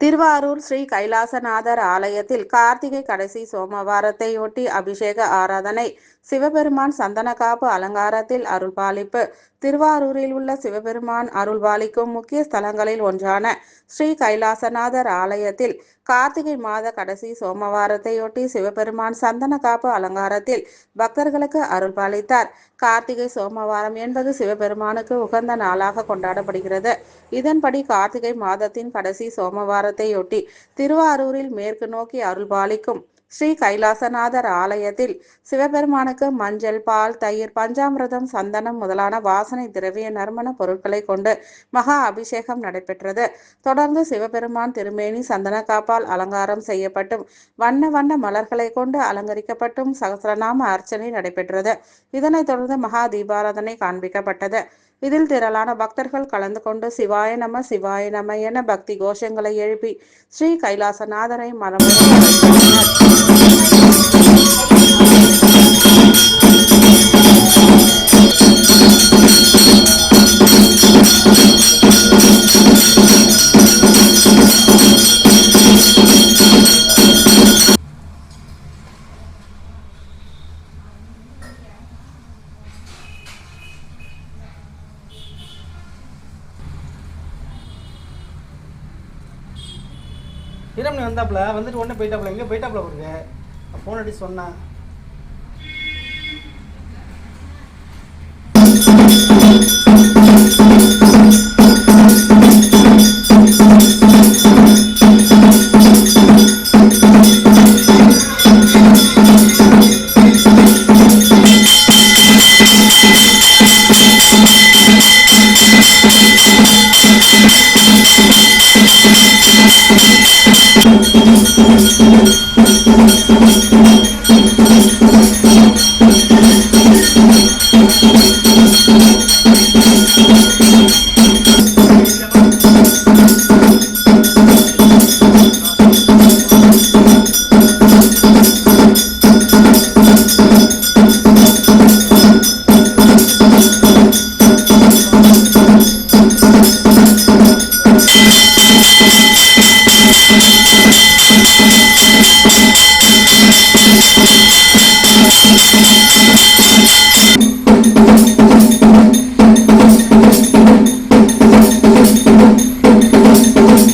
திருவாரூர் ஸ்ரீ கைலாசநாதர் ஆலயத்தில் கார்த்திகை கடைசி சோமவாரத்தையொட்டி அபிஷேக ஆராதனை, சிவபெருமான் சந்தனக்காப்பு அலங்காரத்தில் அருள்பாலிப்பு. திருவாரூரில் உள்ள சிவபெருமான் அருள்பாலிக்கும் முக்கிய ஸ்தலங்களில் ஒன்றான ஸ்ரீ கைலாசநாதர் ஆலயத்தில் கார்த்திகை மாத கடைசி சோமவாரத்தையொட்டி சிவபெருமான் சந்தனக்காப்பு அலங்காரத்தில் பக்தர்களுக்கு அருள்பாலித்தார். கார்த்திகை சோமவாரம் என்பது சிவபெருமானுக்கு உகந்த நாளாக கொண்டாடப்படுகிறது. இதன்படி கார்த்திகை மாதத்தின் கடைசி சோமவாரத்தையொட்டி திருவாரூரில் மேற்கு நோக்கி அருள்பாலிக்கும் ஸ்ரீ கைலாசநாதர் ஆலயத்தில் சிவபெருமானுக்கு மஞ்சள், பால், தயிர், பஞ்சாமிர்தம், சந்தனம் முதலான வாசனை திரவிய நறுமண பொருட்களை கொண்டு மகா அபிஷேகம் நடைபெற்றது. தொடர்ந்து சிவபெருமான் திருமேனி சந்தனக்காப்பால் அலங்காரம் செய்யப்பட்டும் வண்ண வண்ண மலர்களை கொண்டு அலங்கரிக்கப்பட்டும் சகஸ்ரநாம அர்ச்சனை நடைபெற்றது. இதனைத் தொடர்ந்து மகா தீபாராதனை காண்பிக்கப்பட்டது. இதில் திரளான பக்தர்கள் கலந்து கொண்டு சிவாய நம சிவாய நம என பக்தி கோஷங்களை எழுப்பி ஸ்ரீ கைலாசநாதரை மனமுடன் வழிபட்டனர். ஹீரம்னி வந்தாப்புல வந்துட்டு உடனே போயிட்டாப்புல. எங்கே போயிட்டாப்புல இருக்கு? ஃபோன் அடிச்சு சொன்னேன்.